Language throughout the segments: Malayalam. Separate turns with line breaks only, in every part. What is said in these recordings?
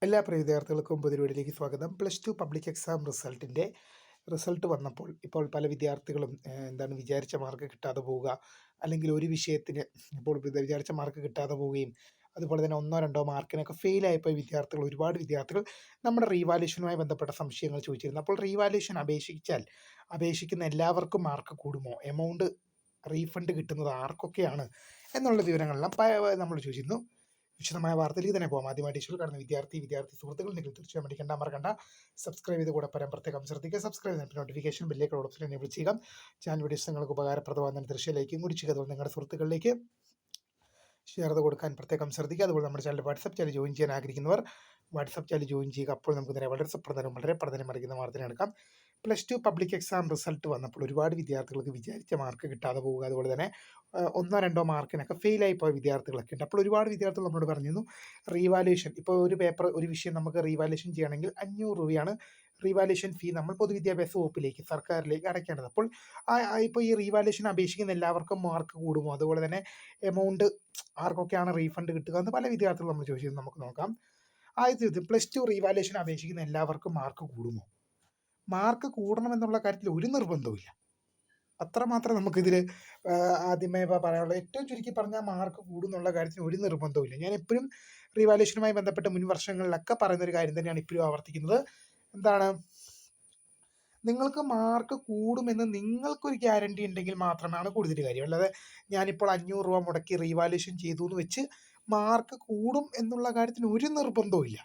എല്ലാ പ്രിയ വിദ്യാർത്ഥികൾക്കും പുതിയ വീഡിയോയിലേക്ക് സ്വാഗതം. +2 പബ്ലിക് എക്സാം റിസൾട്ട് വന്നപ്പോൾ ഇപ്പോൾ പല വിദ്യാർത്ഥികളും വിചാരിച്ച മാർക്ക് കിട്ടാതെ പോവുക, അല്ലെങ്കിൽ ഒരു വിഷയത്തിന് ഇപ്പോൾ വിചാരിച്ച മാർക്ക് കിട്ടാതെ പോവുകയും അതുപോലെ തന്നെ ഒന്നോ രണ്ടോ മാർക്കിനൊക്കെ ഫെയിലായിപ്പോയ ഒരുപാട് വിദ്യാർത്ഥികൾ നമ്മുടെ റീവാലുവേഷനുമായി ബന്ധപ്പെട്ട സംശയങ്ങൾ ചോദിച്ചിരുന്നു. അപ്പോൾ റീവാലുവേഷൻ അപേക്ഷിക്കുന്ന എല്ലാവർക്കും മാർക്ക് കൂടുമോ, എമൗണ്ട് റീഫണ്ട് കിട്ടുന്നത് ആർക്കൊക്കെയാണ് എന്നുള്ള വിവരങ്ങളെല്ലാം നമ്മൾ ചോദിച്ചിരുന്നു. വിശദമായ വാർത്തയിലേക്ക് തന്നെ പോകാം. ആദ്യമായിട്ട് ഇഷ്യൂ കാണുന്ന വിദ്യാർത്ഥി സുഹൃത്തുക്കൾ ഉണ്ടെങ്കിൽ തീർച്ചയായും പഠിക്കേണ്ട മറക്കണ്ട. സബ്സ്ക്രൈബ് ചെയ്ത് കൂടെ പ്രത്യേകം ശ്രദ്ധിക്കുക. സബ്സ്ക്രൈബ് ചെയ്തിട്ട് നോട്ടിഫിക്കേഷൻ ബെല്ലേക്ക് ഓപ്ഷൻ എനേബിൾ ചെയ്യുക. ചാനൽ വീഡിയോസ് നിങ്ങൾക്ക് ഉപകാരപ്രദമാകുന്ന തീർച്ചയായും കൂടി ചെയ്യുക. അതുപോലെ നിങ്ങളുടെ സുഹൃത്തുക്കളിലേക്ക് ഷെയർ ചെയ്ത് കൊടുക്കാൻ പ്രത്യേകം ശ്രദ്ധിക്കുക. അതുപോലെ നമ്മുടെ ചാനൽ വാട്സപ്പ് ചാനൽ ജോയിൻ ചെയ്യാൻ ആഗ്രഹിക്കുന്നവർ വാട്സപ്പ് ചാനൽ ജോയിൻ ചെയ്യുക. അപ്പോൾ നമുക്ക് നേരെ വളരെ പഠനം മറിക്കുന്ന വാർത്തനെ എടുക്കാം. +2 പബ്ലിക് എക്സാം റിസൾട്ട് വന്നപ്പോൾ ഒരുപാട് വിദ്യാർത്ഥികൾക്ക് വിചാരിച്ച മാർക്ക് കിട്ടാതെ പോവുക, അതുപോലെ തന്നെ ഒന്നോ രണ്ടോ മാർക്കിനൊക്കെ ഫെയിലായി പോയ വിദ്യാർത്ഥികളൊക്കെ ഉണ്ട്. അപ്പോൾ ഒരുപാട് വിദ്യാർത്ഥികൾ നമ്മളോട് പറഞ്ഞിരുന്നു റീവാലുവേഷൻ, ഇപ്പോൾ ഒരു വിഷയം നമുക്ക് റീവാലുവേഷൻ ചെയ്യണമെങ്കിൽ 500 രൂപയാണ് റീവാലുവേഷൻ ഫീ നമ്മൾ പൊതുവിദ്യാഭ്യാസ വകുപ്പിലേക്ക് സർക്കാരിലേക്ക് അടയ്ക്കേണ്ടത്. അപ്പോൾ ഇപ്പോൾ ഈ റീവാലുവേഷൻ അപേക്ഷിക്കുന്ന എല്ലാവർക്കും മാർക്ക് കൂടുമോ, അതുപോലെ തന്നെ എമൗണ്ട് ആർക്കൊക്കെയാണ് റീഫണ്ട് കിട്ടുക എന്ന് പല വിദ്യാർത്ഥികളും നമ്മൾ ചോദിച്ചിരുന്നു. നമുക്ക് നോക്കാം. ആദ്യത്തെ ചോദ്യം, +2 റീവാലുവേഷൻ അപേക്ഷിക്കുന്ന എല്ലാവർക്കും മാർക്ക് കൂടുമോ? മാർക്ക് കൂടണമെന്നുള്ള കാര്യത്തിൽ ഒരു നിർബന്ധവുമില്ല. അത്രമാത്രം നമുക്കിതിൽ ആദ്യമേ പറയാനുള്ളത്. ഏറ്റവും ചുരുക്കി പറഞ്ഞാൽ മാർക്ക് കൂടുന്നുള്ള കാര്യത്തിന് ഒരു നിർബന്ധവുമില്ല. ഞാൻ എപ്പോഴും റീവാലുവേഷനുമായി ബന്ധപ്പെട്ട മുൻ വർഷങ്ങളിലൊക്കെ പറയുന്നൊരു കാര്യം തന്നെയാണ് ഇപ്പോഴും ആവർത്തിക്കുന്നത്. എന്താണ്, നിങ്ങൾക്ക് മാർക്ക് കൂടുമെന്ന് നിങ്ങൾക്കൊരു ഗ്യാരണ്ടി ഉണ്ടെങ്കിൽ മാത്രമാണ് കൂടുതൽ കാര്യം. അല്ലാതെ ഞാനിപ്പോൾ 500 രൂപ മുടക്കി റീവാലുവേഷൻ ചെയ്തു എന്ന് വെച്ച് മാർക്ക് കൂടും എന്നുള്ള കാര്യത്തിന് ഒരു നിർബന്ധവുമില്ല.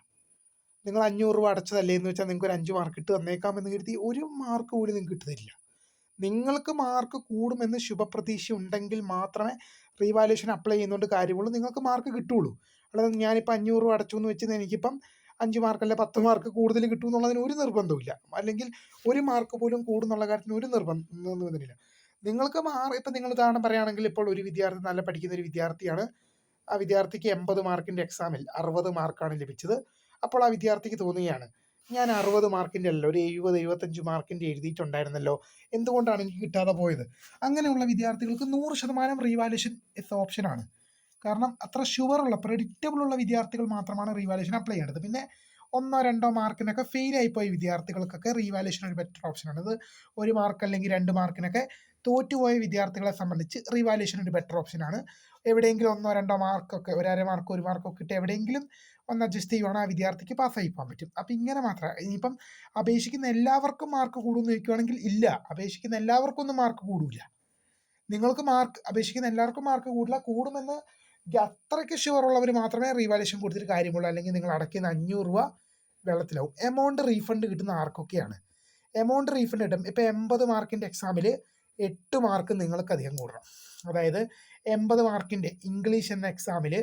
നിങ്ങൾ 500 രൂപ അടച്ചതല്ലേ എന്ന് വെച്ചാൽ നിങ്ങൾക്ക് ഒരു 5 മാർക്ക് ഇട്ട് തന്നേക്കാമെന്ന് കരുതി ഒരു മാർക്ക് പോലും നിങ്ങൾക്ക് കിട്ടുന്നില്ല. നിങ്ങൾക്ക് മാർക്ക് കൂടുമെന്ന് ശുഭപ്രതീക്ഷ ഉണ്ടെങ്കിൽ മാത്രമേ റീവാലുവേഷൻ അപ്ലൈ ചെയ്യുന്നതുകൊണ്ട് കാര്യമുള്ളൂ, നിങ്ങൾക്ക് മാർക്ക് കിട്ടുള്ളൂ. അല്ലാതെ ഞാനിപ്പോൾ 500 രൂപ അടച്ചു എന്ന് വെച്ച് എനിക്കിപ്പം 5 മാർക്കല്ല 10 മാർക്ക് കൂടുതൽ കിട്ടും എന്നുള്ളതിന് ഒരു നിർബന്ധമില്ല. അല്ലെങ്കിൽ ഒരു മാർക്ക് പോലും കൂടുന്നുള്ള കാര്യത്തിന് ഒരു നിർബന്ധമില്ല. നിങ്ങൾക്ക് ഇപ്പം നിങ്ങൾ ഉദാഹരണം പറയുകയാണെങ്കിൽ, ഇപ്പോൾ ഒരു വിദ്യാർത്ഥി നല്ല പഠിക്കുന്ന ഒരു വിദ്യാർത്ഥിയാണ്. ആ വിദ്യാർത്ഥിക്ക് 80 മാർക്കിൻ്റെ എക്സാമിൽ 60 മാർക്കാണ് ലഭിച്ചത്. അപ്പോൾ ആ വിദ്യാർത്ഥിക്ക് തോന്നുകയാണ്, ഞാൻ 60 മാർക്കിൻ്റെ അല്ല ഒരു 70-75 മാർക്കിൻ്റെ എഴുതിയിട്ടുണ്ടായിരുന്നല്ലോ, എന്തുകൊണ്ടാണ് എനിക്ക് കിട്ടാതെ പോയത്? അങ്ങനെയുള്ള വിദ്യാർത്ഥികൾക്ക് 100% റീവാലുവേഷൻ ഓപ്ഷനാണ്. കാരണം അത്ര പ്രെഡിക്റ്റബിൾ ഉള്ള വിദ്യാർത്ഥികൾ മാത്രമാണ് റീവാലുവേഷൻ അപ്ലൈ ചെയ്യേണ്ടത്. പിന്നെ ഒന്നോ രണ്ടോ മാർക്കിനൊക്കെ ഫെയിലായിപ്പോയ വിദ്യാർത്ഥികൾക്കൊക്കെ റീവാലുവേഷൻ ഒരു ബെറ്റർ ഓപ്ഷനാണ്. ഇത് 1 മാർക്ക് അല്ലെങ്കിൽ 2 മാർക്കിനൊക്കെ തോറ്റുപോയ വിദ്യാർത്ഥികളെ സംബന്ധിച്ച് റീവാലുവേഷൻ ഒരു ബെറ്റർ ഓപ്ഷനാണ്. എവിടെയെങ്കിലും ഒന്നോ രണ്ടോ മാർക്കൊക്കെ, 1/2 മാർക്കോ 1 മാർക്കോ കിട്ടി എവിടെയെങ്കിലും ഒന്ന് അഡ്ജസ്റ്റ് ചെയ്യുവാണെങ്കിൽ ആ വിദ്യാർത്ഥിക്ക് പാസ്സായി പോകാൻ പറ്റും. അപ്പം ഇങ്ങനെ മാത്രമേ, ഇനിയിപ്പം അപേക്ഷിക്കുന്ന എല്ലാവർക്കും മാർക്ക് കൂടുമെന്ന് ചോദിക്കുകയാണെങ്കിൽ ഇല്ല, അപേക്ഷിക്കുന്ന എല്ലാവർക്കും ഒന്നും മാർക്ക് കൂടില്ല. നിങ്ങൾക്ക് അപേക്ഷിക്കുന്ന എല്ലാവർക്കും മാർക്ക് കൂടില്ല. കൂടുമെന്ന് അത്രയ്ക്ക് ഷുവറുള്ളവർ മാത്രമേ റീവാലുവേഷൻ കൊടുത്തിട്ട് കാര്യമുള്ളൂ. അല്ലെങ്കിൽ നിങ്ങൾ അടയ്ക്കുന്ന 500 രൂപ വെള്ളത്തിലാവും. എമൗണ്ട് റീഫണ്ട് കിട്ടുന്ന ആർക്കൊക്കെയാണ്? എമൗണ്ട് റീഫണ്ട് കിട്ടും. ഇപ്പോൾ 80 മാർക്കിൻ്റെ എക്സാമിൽ 8 മാർക്ക് നിങ്ങൾക്ക് അധികം കൂടണം. അതായത് 80 മാർക്കിൻ്റെ ഇംഗ്ലീഷ് എന്ന എക്സാമിൽ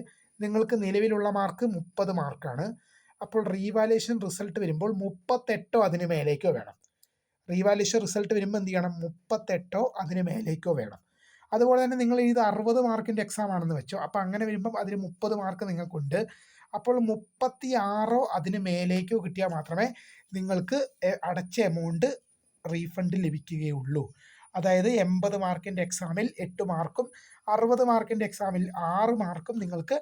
നിങ്ങൾക്ക് നിലവിലുള്ള മാർക്ക് 30 മാർക്കാണ്. അപ്പോൾ റീവാലുവേഷൻ റിസൾട്ട് വരുമ്പോൾ 38 അതിന് മേലേക്കോ വേണം. റീവാലുവേഷൻ റിസൾട്ട് വരുമ്പോൾ എന്ത് ചെയ്യണം? 38 അതിന് മേലേക്കോ വേണം. അതുപോലെ തന്നെ നിങ്ങൾ ഇത് 60 മാർക്കിൻ്റെ എക്സാം ആണെന്ന് വെച്ചോ. അപ്പോൾ അങ്ങനെ വരുമ്പം അതിന് 30 മാർക്ക് നിങ്ങൾക്കുണ്ട്. അപ്പോൾ 36 അതിന് മേലേക്കോ കിട്ടിയാൽ മാത്രമേ നിങ്ങൾക്ക് അടച്ച എമൗണ്ട് റീഫണ്ട് ലഭിക്കുകയുള്ളൂ. അതായത് 80 മാർക്കിൻ്റെ എക്സാമിൽ 8 മാർക്കും 60 മാർക്കിൻ്റെ എക്സാമിൽ 6 മാർക്കും നിങ്ങൾക്ക്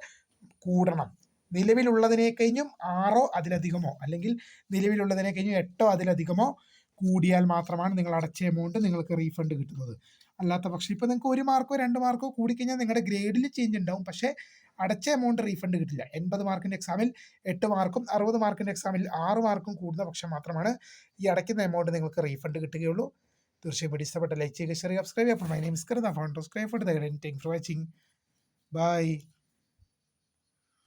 കൂടണം. നിലവിലുള്ളതിനെ കഴിഞ്ഞും 6 അതിലധികമോ അല്ലെങ്കിൽ നിലവിലുള്ളതിനെ കഴിഞ്ഞും 8 അതിലധികമോ കൂടിയാൽ മാത്രമാണ് നിങ്ങൾ അടച്ച എമൗണ്ട് നിങ്ങൾക്ക് റീഫണ്ട് കിട്ടുന്നത്. അല്ലാത്ത പക്ഷം ഇപ്പോൾ നിങ്ങൾക്ക് 1 മാർക്കോ 2 മാർക്കോ കൂടിക്കഴിഞ്ഞാൽ നിങ്ങളുടെ ഗ്രേഡിൽ ചേഞ്ച് ഉണ്ടാവും, പക്ഷേ അടച്ച എമൗണ്ട് റീഫണ്ട് കിട്ടില്ല. 80 മാർക്കിൻ്റെ എക്സാമിൽ 8 മാർക്കും 60 മാർക്കിൻ്റെ എക്സാമിൽ 6 മാർക്കും കൂടുന്ന പക്ഷം മാത്രമാണ് ഈ അടയ്ക്കുന്ന എമൗണ്ട് നിങ്ങൾക്ക് റീഫണ്ട് കിട്ടുകയുള്ളൂ. തീർച്ചയായും ഇഷ്ടപ്പെട്ട ലൈക്ക് ചെയ്യുക, ഷെയർ ചെയ്യുക, സബ്സ്ക്രൈബ് ചെയ്യുക. My name is Karuna, founder of scribe for the guide. Thanks for watching. By.